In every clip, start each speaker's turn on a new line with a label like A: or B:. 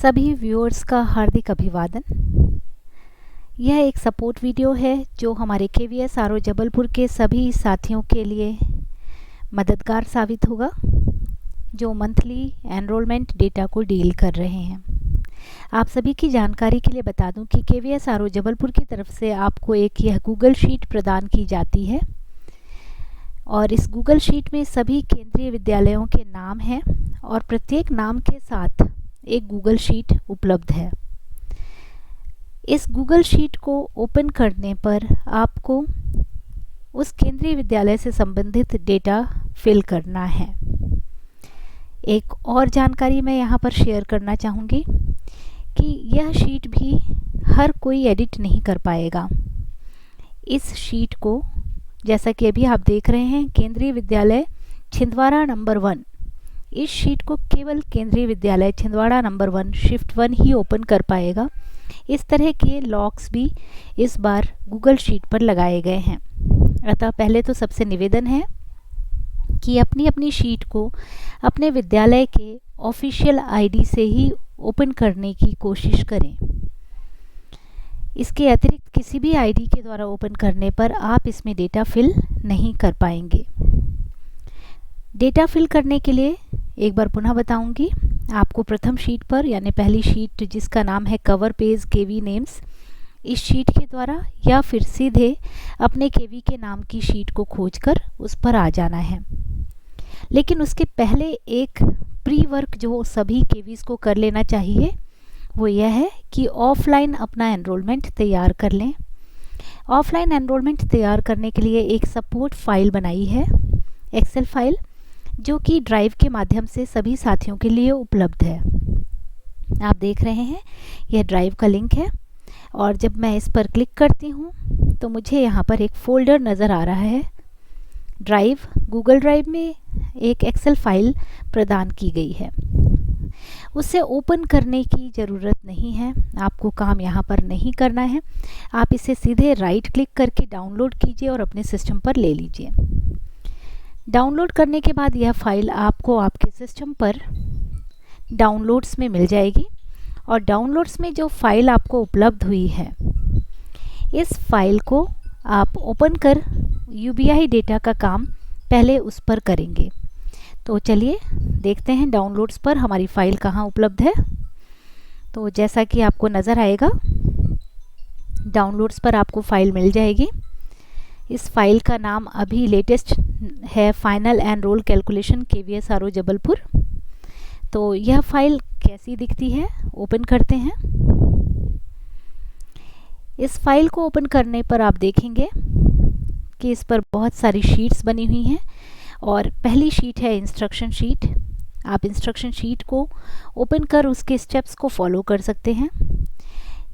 A: सभी व्यूअर्स का हार्दिक अभिवादन। यह एक सपोर्ट वीडियो है जो हमारे KVS RO जबलपुर के सभी साथियों के लिए मददगार साबित होगा जो मंथली एनरोलमेंट डेटा को डील कर रहे हैं। आप सभी की जानकारी के लिए बता दूं कि KVS RO जबलपुर की तरफ से आपको एक यह गूगल शीट प्रदान की जाती है और इस गूगल शीट में सभी केंद्रीय विद्यालयों के नाम हैं और प्रत्येक नाम के साथ एक गूगल शीट उपलब्ध है। इस गूगल शीट को ओपन करने पर आपको उस केंद्रीय विद्यालय से संबंधित डेटा फिल करना है। एक और जानकारी मैं यहाँ पर शेयर करना चाहूँगी कि यह शीट भी हर कोई एडिट नहीं कर पाएगा। इस शीट को जैसा कि अभी आप देख रहे हैं केंद्रीय विद्यालय छिंदवाड़ा नंबर 1, इस शीट को केवल केंद्रीय विद्यालय छिंदवाड़ा नंबर 1 शिफ्ट 1 ही ओपन कर पाएगा। इस तरह के लॉक्स भी इस बार गूगल शीट पर लगाए गए हैं। अतः पहले तो सबसे निवेदन है कि अपनी अपनी शीट को अपने विद्यालय के ऑफिशियल आईडी से ही ओपन करने की कोशिश करें। इसके अतिरिक्त किसी भी आईडी के द्वारा ओपन करने पर आप इसमें डेटा फिल नहीं कर पाएंगे। डेटा फिल करने के लिए एक बार पुनः बताऊंगी, आपको प्रथम शीट पर यानी पहली शीट जिसका नाम है कवर पेज केवी नेम्स, इस शीट के द्वारा या फिर सीधे अपने केवी के नाम की शीट को खोजकर उस पर आ जाना है। लेकिन उसके पहले एक प्री वर्क जो सभी केवीज को कर लेना चाहिए वो यह है कि ऑफलाइन अपना एनरोलमेंट तैयार कर लें। ऑफलाइन एनरोलमेंट तैयार करने के लिए एक सपोर्ट फाइल बनाई है, एक्सेल फाइल, जो कि ड्राइव के माध्यम से सभी साथियों के लिए उपलब्ध है। आप देख रहे हैं यह ड्राइव का लिंक है और जब मैं इस पर क्लिक करती हूँ तो मुझे यहाँ पर एक फोल्डर नज़र आ रहा है। ड्राइव, गूगल ड्राइव में एक एक्सेल फाइल प्रदान की गई है। उसे ओपन करने की ज़रूरत नहीं है, आपको काम यहाँ पर नहीं करना है। आप इसे सीधे राइट क्लिक करके डाउनलोड कीजिए और अपने सिस्टम पर ले लीजिए। डाउनलोड करने के बाद यह फाइल आपको आपके सिस्टम पर डाउनलोड्स में मिल जाएगी और डाउनलोड्स में जो फाइल आपको उपलब्ध हुई है इस फाइल को आप ओपन कर UBI डेटा का काम पहले उस पर करेंगे। तो चलिए देखते हैं डाउनलोड्स पर हमारी फ़ाइल कहाँ उपलब्ध है। तो जैसा कि आपको नज़र आएगा डाउनलोड्स पर आपको फ़ाइल मिल जाएगी। इस फाइल का नाम अभी लेटेस्ट है final enrol calculation KVS RO Jabalpur. तो यह फाइल कैसी दिखती है ओपन करते हैं। इस फाइल को ओपन करने पर आप देखेंगे कि इस पर बहुत सारी शीट्स बनी हुई हैं और पहली शीट है इंस्ट्रक्शन शीट। आप इंस्ट्रक्शन शीट को ओपन कर उसके स्टेप्स को फॉलो कर सकते हैं।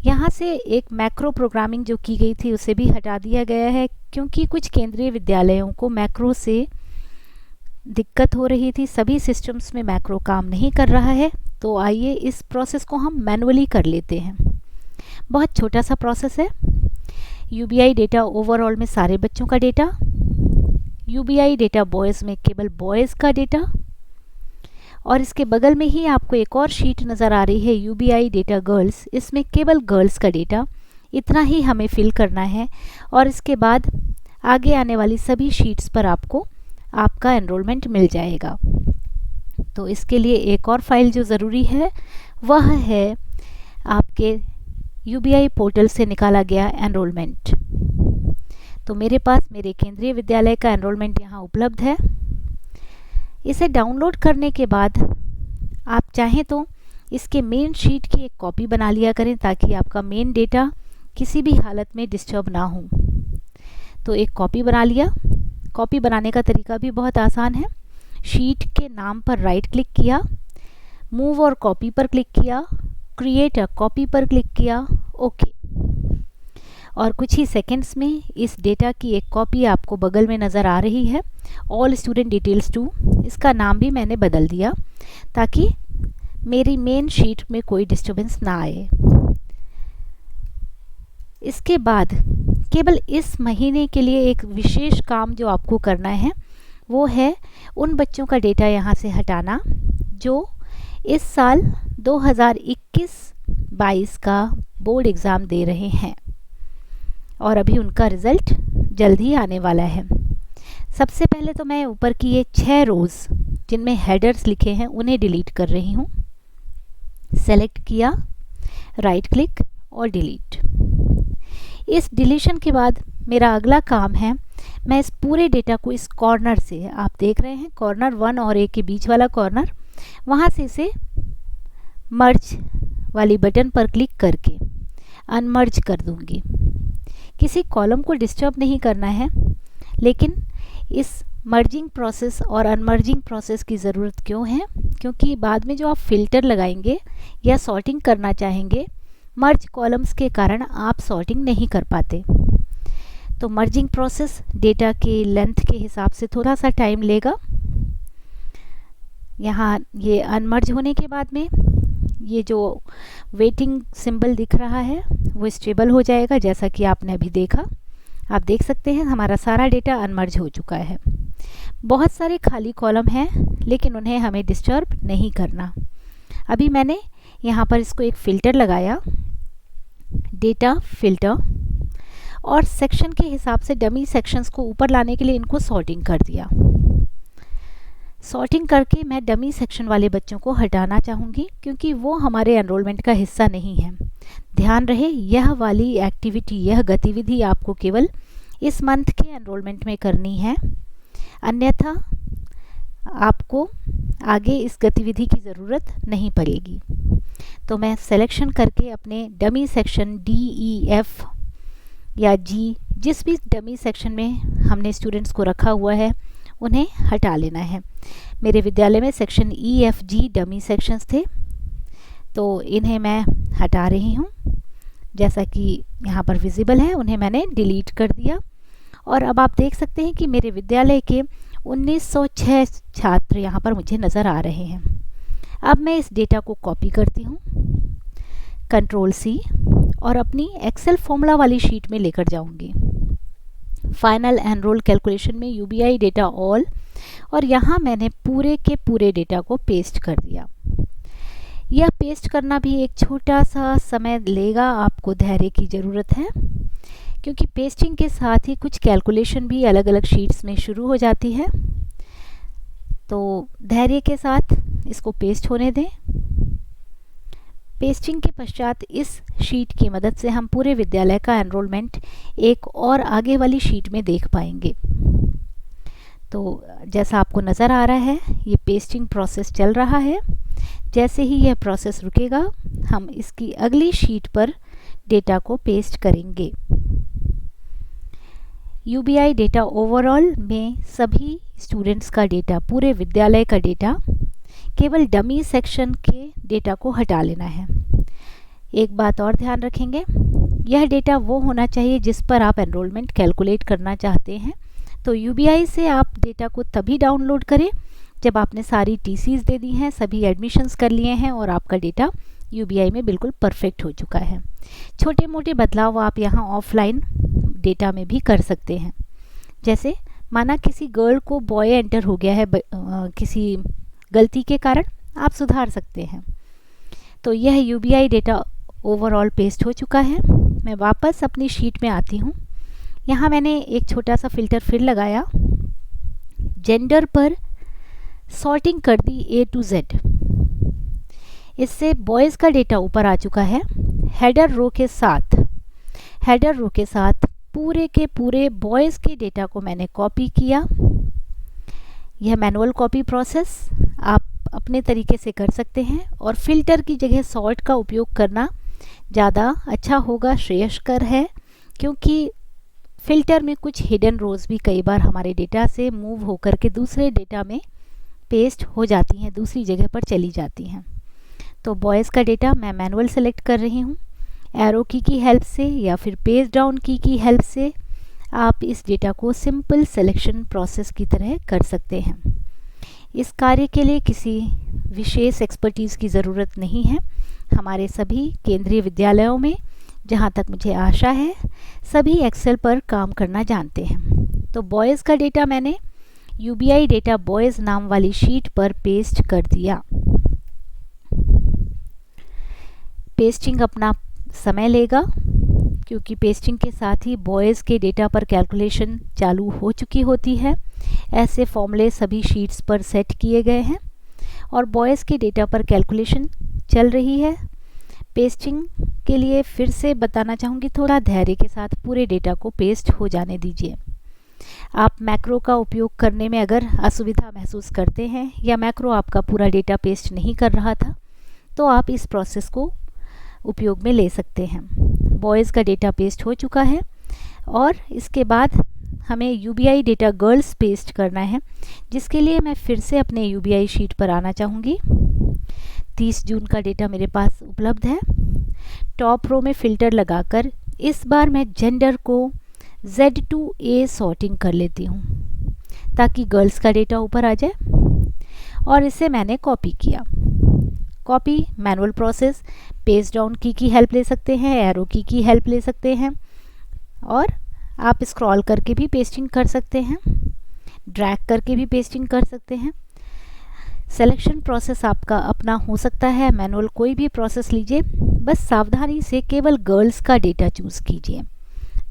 A: यहाँ से एक मैक्रो प्रोग्रामिंग जो की गई थी उसे भी हटा दिया गया है क्योंकि कुछ केंद्रीय विद्यालयों को मैक्रो से दिक्कत हो रही थी। सभी सिस्टम्स में मैक्रो काम नहीं कर रहा है, तो आइए इस प्रोसेस को हम मैनुअली कर लेते हैं। बहुत छोटा सा प्रोसेस है। UBI डेटा ओवरऑल में सारे बच्चों का डेटा, UBI डेटा बॉयज़ में केवल बॉयज़ का डेटा और इसके बगल में ही आपको एक और शीट नज़र आ रही है UBI डेटा गर्ल्स, इसमें केवल गर्ल्स का डेटा। इतना ही हमें फिल करना है और इसके बाद आगे आने वाली सभी शीट्स पर आपको आपका एनरोलमेंट मिल जाएगा। तो इसके लिए एक और फाइल जो ज़रूरी है वह है आपके UBI पोर्टल से निकाला गया एनरोलमेंट। तो मेरे पास मेरे केंद्रीय विद्यालय का एनरोलमेंट यहाँ उपलब्ध है। इसे डाउनलोड करने के बाद आप चाहें तो इसके मेन शीट की एक कॉपी बना लिया करें ताकि आपका मेन डेटा किसी भी हालत में डिस्टर्ब ना हो। तो एक कॉपी बना लिया। कॉपी बनाने का तरीका भी बहुत आसान है। शीट के नाम पर राइट क्लिक किया, मूव और कॉपी पर क्लिक किया, क्रिएट अ कॉपी पर क्लिक किया, ओके। और कुछ ही सेकंड्स में इस डेटा की एक कॉपी आपको बगल में नज़र आ रही है, ऑल स्टूडेंट डिटेल्स टू। इसका नाम भी मैंने बदल दिया ताकि मेरी मेन शीट में कोई डिस्टर्बेंस ना आए। इसके बाद केवल इस महीने के लिए एक विशेष काम जो आपको करना है वो है उन बच्चों का डेटा यहाँ से हटाना जो इस साल 2021-22 का बोर्ड एग्ज़ाम दे रहे हैं और अभी उनका रिज़ल्ट जल्द ही आने वाला है। सबसे पहले तो मैं ऊपर की ये 6 रोज़ जिनमें हेडर्स लिखे हैं उन्हें डिलीट कर रही हूँ। सेलेक्ट किया, राइट क्लिक और डिलीट। इस डिलीशन के बाद मेरा अगला काम है, मैं इस पूरे डेटा को इस कॉर्नर से, आप देख रहे हैं कॉर्नर 1 और A के बीच वाला कॉर्नर, वहाँ से इसे मर्ज वाली बटन पर क्लिक करके अनमर्ज कर दूंगी। किसी कॉलम को डिस्टर्ब नहीं करना है, लेकिन इस मर्जिंग प्रोसेस और अनमर्जिंग प्रोसेस की ज़रूरत क्यों है? क्योंकि बाद में जो आप फिल्टर लगाएंगे या सॉर्टिंग करना चाहेंगे, मर्ज कॉलम्स के कारण आप सॉर्टिंग नहीं कर पाते। तो मर्जिंग प्रोसेस डेटा के लेंथ के हिसाब से थोड़ा सा टाइम लेगा। यहाँ ये अनमर्ज होने के बाद में ये जो वेटिंग सिंबल दिख रहा है वो स्टेबल हो जाएगा, जैसा कि आपने अभी देखा। आप देख सकते हैं हमारा सारा डेटा अनमर्ज हो चुका है। बहुत सारे खाली कॉलम हैं, लेकिन उन्हें हमें डिस्टर्ब नहीं करना। अभी मैंने यहाँ पर इसको एक फ़िल्टर लगाया, डेटा फ़िल्टर, और सेक्शन के हिसाब से डमी सेक्शंस को ऊपर लाने के लिए इनको सॉर्टिंग कर दिया। सॉर्टिंग करके मैं डमी सेक्शन वाले बच्चों को हटाना चाहूँगी, क्योंकि वो हमारे एनरोलमेंट का हिस्सा नहीं है। ध्यान रहे, यह वाली एक्टिविटी, यह गतिविधि आपको केवल इस मंथ के एनरोलमेंट में करनी है, अन्यथा आपको आगे इस गतिविधि की ज़रूरत नहीं पड़ेगी। तो मैं सिलेक्शन करके अपने डमी सेक्शन DEF या G, जिस भी डमी सेक्शन में हमने स्टूडेंट्स को रखा हुआ है, उन्हें हटा लेना है। मेरे विद्यालय में सेक्शन EFG डमी सेक्शंस थे, तो इन्हें मैं हटा रही हूँ। जैसा कि यहाँ पर विजिबल है, उन्हें मैंने डिलीट कर दिया। और अब आप देख सकते हैं कि मेरे विद्यालय के 1906 छात्र यहाँ पर मुझे नज़र आ रहे हैं। अब मैं इस डेटा को कॉपी करती हूँ, Ctrl+C, और अपनी एक्सेल फॉर्मूला वाली शीट में लेकर जाऊँगी। फाइनल एनरोल कैलकुलेशन में UBI डेटा ऑल, और यहाँ मैंने पूरे के पूरे डेटा को पेस्ट कर दिया। यह पेस्ट करना भी एक छोटा सा समय लेगा, आपको धैर्य की ज़रूरत है, क्योंकि पेस्टिंग के साथ ही कुछ कैलकुलेशन भी अलग अलग शीट्स में शुरू हो जाती है। तो धैर्य के साथ इसको पेस्ट होने दें। पेस्टिंग के पश्चात इस शीट की मदद से हम पूरे विद्यालय का एनरोलमेंट एक और आगे वाली शीट में देख पाएंगे। तो जैसा आपको नज़र आ रहा है, ये पेस्टिंग प्रोसेस चल रहा है। जैसे ही यह प्रोसेस रुकेगा, हम इसकी अगली शीट पर डेटा को पेस्ट करेंगे। UBI डेटा ओवरऑल में सभी स्टूडेंट्स का डेटा, पूरे विद्यालय का डेटा, केवल डमी सेक्शन के डेटा को हटा लेना है। एक बात और ध्यान रखेंगे, यह डेटा वो होना चाहिए जिस पर आप एनरोलमेंट कैलकुलेट करना चाहते हैं। तो UBI से आप डेटा को तभी डाउनलोड करें जब आपने सारी TCs दे दी हैं, सभी एडमिशन्स कर लिए हैं और आपका डेटा UBI में बिल्कुल परफेक्ट हो चुका है। छोटे मोटे बदलाव आप यहाँ ऑफलाइन डेटा में भी कर सकते हैं। जैसे माना किसी गर्ल को बॉय एंटर हो गया है किसी गलती के कारण, आप सुधार सकते हैं। तो यह UBI डेटा ओवरऑल पेस्ट हो चुका है। मैं वापस अपनी शीट में आती हूँ। यहाँ मैंने एक छोटा सा फिल्टर फिर लगाया, जेंडर पर सॉर्टिंग कर दी A to Z। इससे बॉयज़ का डेटा ऊपर आ चुका है। हेडर रो के साथ पूरे के पूरे बॉयज़ के डेटा को मैंने कॉपी किया। यह मैनुअल कॉपी प्रोसेस आप अपने तरीके से कर सकते हैं, और फिल्टर की जगह सॉर्ट का उपयोग करना ज़्यादा अच्छा होगा, श्रेयस्कर है, क्योंकि फिल्टर में कुछ हिडन रोज़ भी कई बार हमारे डेटा से मूव होकर के दूसरे डेटा में पेस्ट हो जाती हैं, दूसरी जगह पर चली जाती हैं। तो बॉयज़ का डेटा मैं मैनुअल सेलेक्ट कर रही हूँ। एरो की हेल्प से या फिर पेज डाउन की हेल्प से आप इस डेटा को सिंपल सिलेक्शन प्रोसेस की तरह कर सकते हैं। इस कार्य के लिए किसी विशेष एक्सपर्टीज़ की ज़रूरत नहीं है। हमारे सभी केंद्रीय विद्यालयों में, जहाँ तक मुझे आशा है, सभी एक्सेल पर काम करना जानते हैं। तो बॉयज़ का डेटा मैंने UBI डेटा बॉयज़ नाम वाली शीट पर पेस्ट कर दिया। पेस्टिंग अपना समय लेगा, क्योंकि पेस्टिंग के साथ ही बॉयज़ के डेटा पर कैलकुलेशन चालू हो चुकी होती है। ऐसे फॉर्मूले सभी शीट्स पर सेट किए गए हैं और बॉयज़ के डेटा पर कैलकुलेशन चल रही है। पेस्टिंग के लिए फिर से बताना चाहूँगी, थोड़ा धैर्य के साथ पूरे डेटा को पेस्ट हो जाने दीजिए। आप मैक्रो का उपयोग करने में अगर असुविधा महसूस करते हैं या मैक्रो आपका पूरा डेटा पेस्ट नहीं कर रहा था, तो आप इस प्रोसेस को उपयोग में ले सकते हैं। बॉयज़ का डेटा पेस्ट हो चुका है और इसके बाद हमें यूबीआई डेटा गर्ल्स पेस्ट करना है, जिसके लिए मैं फिर से अपने यूबीआई शीट पर आना चाहूँगी। 30 जून का डेटा मेरे पास उपलब्ध है। टॉप रो में फ़िल्टर लगाकर इस बार मैं जेंडर को Z2A सॉर्टिंग कर लेती हूँ, ताकि गर्ल्स का डेटा ऊपर आ जाए। और इसे मैंने कॉपी किया। Copy manual process, page down की हेल्प ले सकते हैं, एरो की हेल्प ले सकते हैं, और आप स्क्रॉल करके भी पेस्टिंग कर सकते हैं, ड्रैग करके भी पेस्टिंग कर सकते हैं। सिलेक्शन प्रोसेस आपका अपना हो सकता है, मैनुअल कोई भी प्रोसेस लीजिए, बस सावधानी से केवल गर्ल्स का डेटा चूज़ कीजिए।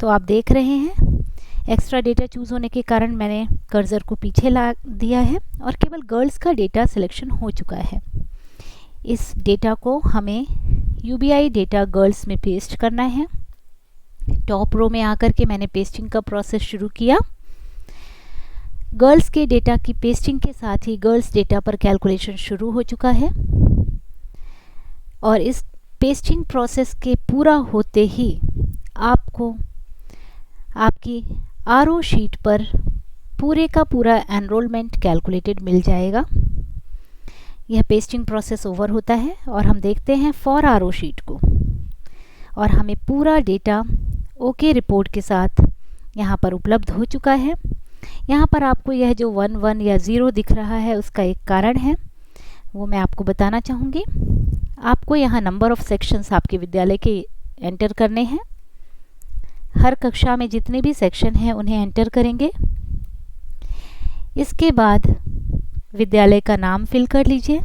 A: तो आप देख रहे हैं एक्स्ट्रा डेटा चूज़ होने के कारण मैंने कर्सर को पीछे ला दिया है और केवल गर्ल्स का डेटा सिलेक्शन हो चुका है। इस डेटा को हमें यूबीआई डेटा गर्ल्स में पेस्ट करना है। टॉप रो में आकर के मैंने पेस्टिंग का प्रोसेस शुरू किया। गर्ल्स के डेटा की पेस्टिंग के साथ ही गर्ल्स डेटा पर कैलकुलेशन शुरू हो चुका है और इस पेस्टिंग प्रोसेस के पूरा होते ही आपको आपकी आरओ शीट पर पूरे का पूरा एनरोलमेंट कैलकुलेटेड मिल जाएगा। यह पेस्टिंग प्रोसेस ओवर होता है और हम देखते हैं फॉर आरओ शीट को, और हमें पूरा डेटा ओके रिपोर्ट के साथ यहाँ पर उपलब्ध हो चुका है। यहाँ पर आपको यह जो 1 1 या 0 दिख रहा है, उसका एक कारण है, वो मैं आपको बताना चाहूँगी। आपको यहाँ नंबर ऑफ सेक्शंस आपके विद्यालय के एंटर करने हैं। हर कक्षा में जितने भी सेक्शन हैं उन्हें एंटर करेंगे। इसके बाद विद्यालय का नाम फिल कर लीजिए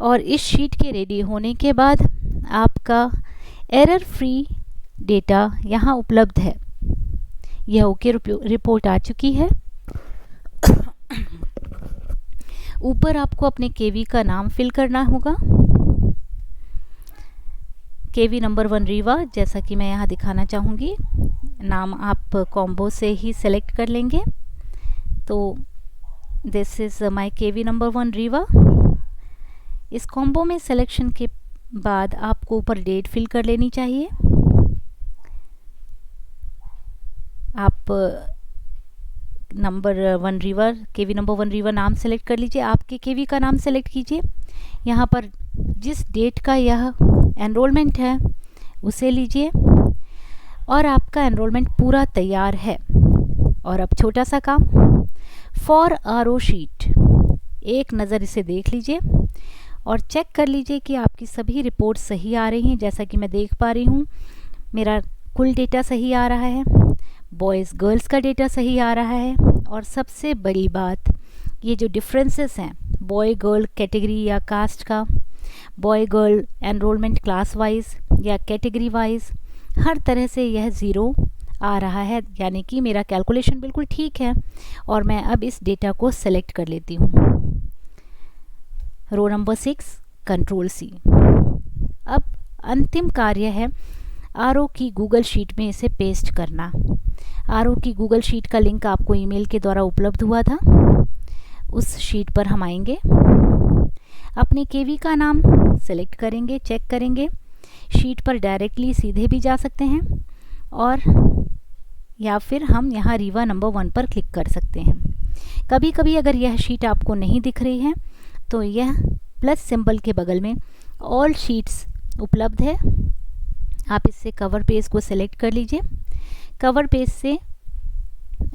A: और इस शीट के रेडी होने के बाद आपका एरर फ्री डेटा यहाँ उपलब्ध है। यह ओके रिपोर्ट आ चुकी है। ऊपर आपको अपने केवी का नाम फिल करना होगा। केवी नंबर 1 रीवा, जैसा कि मैं यहाँ दिखाना चाहूँगी। नाम आप कॉम्बो से ही सेलेक्ट कर लेंगे। तो this is my KV number 1 Rewa. इस कॉम्बो में सिलेक्शन के बाद आपको ऊपर डेट फिल कर लेनी चाहिए। आप नंबर 1 रीवा, केवी नंबर 1 रीवा नाम सेलेक्ट कर लीजिए। आपके केवी का नाम सेलेक्ट कीजिए। यहाँ पर जिस डेट का यह एनरोलमेंट है उसे लीजिए और आपका एनरोलमेंट पूरा तैयार है। और अब छोटा सा काम, फॉर आरओ शीट एक नज़र इसे देख लीजिए और चेक कर लीजिए कि आपकी सभी रिपोर्ट सही आ रही हैं। जैसा कि मैं देख पा रही हूँ, मेरा कुल डेटा सही आ रहा है, बॉयज़ गर्ल्स का डेटा सही आ रहा है, और सबसे बड़ी बात, ये जो डिफरेंसेस हैं बॉय गर्ल कैटेगरी या कास्ट का, boy girl enrolment class wise या कैटेगरी वाइज, हर तरह से यह 0 आ रहा है, यानी कि मेरा कैलकुलेशन बिल्कुल ठीक है। और मैं अब इस डेटा को सेलेक्ट कर लेती हूँ। Row number 6, control C। अब अंतिम कार्य है आरओ की गूगल शीट में इसे पेस्ट करना। आरओ की गूगल शीट का लिंक आपको ईमेल के द्वारा उपलब्ध हुआ था। उस शीट पर हम आएंगे, अपने केवी का नाम सेलेक्ट करेंगे, चेक करेंगे। शीट पर डायरेक्टली सीधे भी जा सकते हैं और या फिर हम यहाँ रीवा नंबर 1 पर क्लिक कर सकते हैं। कभी कभी अगर यह शीट आपको नहीं दिख रही है तो यह प्लस सिंबल के बगल में ऑल शीट्स उपलब्ध है। आप इससे कवर पेज को सेलेक्ट कर लीजिए। कवर पेज से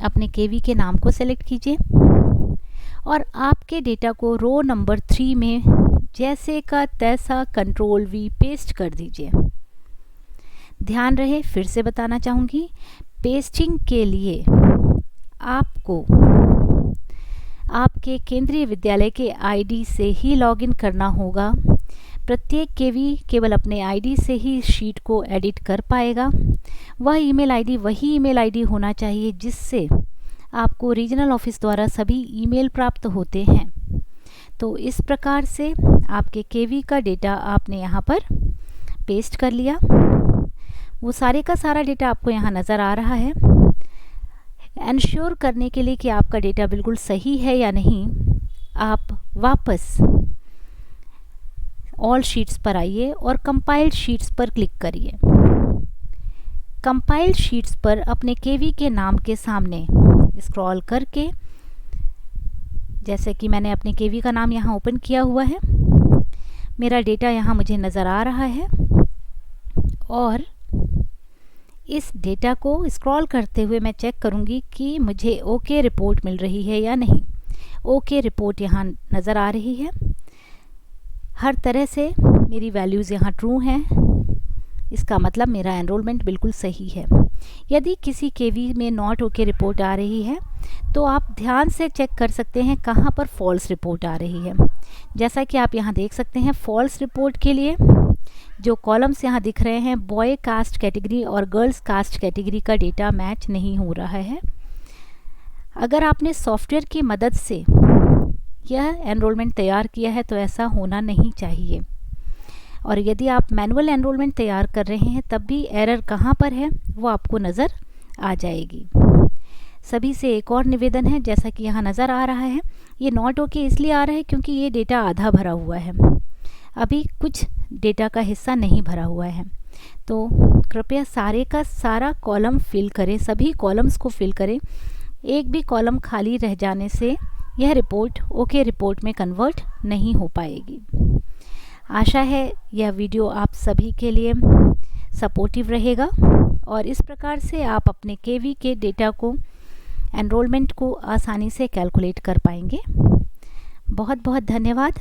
A: अपने केवी के नाम को सेलेक्ट कीजिए और आपके डेटा को रो नंबर 3 में जैसे का तैसा कंट्रोल V पेस्ट कर दीजिए। ध्यान रहे, फिर से बताना चाहूँगी, पेस्टिंग के लिए आपको आपके केंद्रीय विद्यालय के आईडी से ही लॉगिन करना होगा। प्रत्येक केवी केवल अपने आईडी से ही शीट को एडिट कर पाएगा। वह ईमेल आईडी वही ईमेल आईडी होना चाहिए जिससे आपको रीजनल ऑफिस द्वारा सभी ईमेल प्राप्त होते हैं। तो इस प्रकार से आपके केवी का डेटा आपने यहाँ पर पेस्ट कर लिया। वो सारे का सारा डेटा आपको यहाँ नज़र आ रहा है। एंश्योर करने के लिए कि आपका डेटा बिल्कुल सही है या नहीं, आप वापस ऑल शीट्स पर आइए और कंपाइल्ड शीट्स पर क्लिक करिए। कंपाइल्ड शीट्स पर अपने केवी के नाम के सामने स्क्रॉल करके, जैसे कि मैंने अपने केवी का नाम यहाँ ओपन किया हुआ है, मेरा डेटा यहाँ मुझे नज़र आ रहा है और इस डेटा को स्क्रॉल करते हुए मैं चेक करूँगी कि मुझे ओके रिपोर्ट मिल रही है या नहीं। ओके रिपोर्ट यहाँ नज़र आ रही है। हर तरह से मेरी वैल्यूज़ यहाँ ट्रू हैं। इसका मतलब मेरा एनरोलमेंट बिल्कुल सही है। यदि किसी केवी में नॉट ओके रिपोर्ट आ रही है तो आप ध्यान से चेक कर सकते हैं कहाँ पर फॉल्स रिपोर्ट आ रही है। जैसा कि आप यहाँ देख सकते हैं, फॉल्स रिपोर्ट के लिए जो कॉलम्स यहाँ दिख रहे हैं, बॉय कास्ट कैटेगरी और गर्ल्स कास्ट कैटेगरी का डेटा मैच नहीं हो रहा है। अगर आपने सॉफ्टवेयर की मदद से यह एनरोलमेंट तैयार किया है तो ऐसा होना नहीं चाहिए। और यदि आप मैनुअल एनरोलमेंट तैयार कर रहे हैं तब भी एरर कहाँ पर है वो आपको नज़र आ जाएगी। सभी से एक और निवेदन है, जैसा कि यहाँ नज़र आ रहा है, ये नॉट ओके इसलिए आ रहा है क्योंकि ये डेटा आधा भरा हुआ है, अभी कुछ डेटा का हिस्सा नहीं भरा हुआ है। तो कृपया सारे का सारा कॉलम फिल करें, सभी कॉलम्स को फिल करें। एक भी कॉलम खाली रह जाने से यह रिपोर्ट ओके रिपोर्ट में कन्वर्ट नहीं हो पाएगी। आशा है यह वीडियो आप सभी के लिए सपोर्टिव रहेगा और इस प्रकार से आप अपने केवी के डेटा को, एनरोलमेंट को आसानी से कैलकुलेट कर पाएंगे। बहुत बहुत धन्यवाद।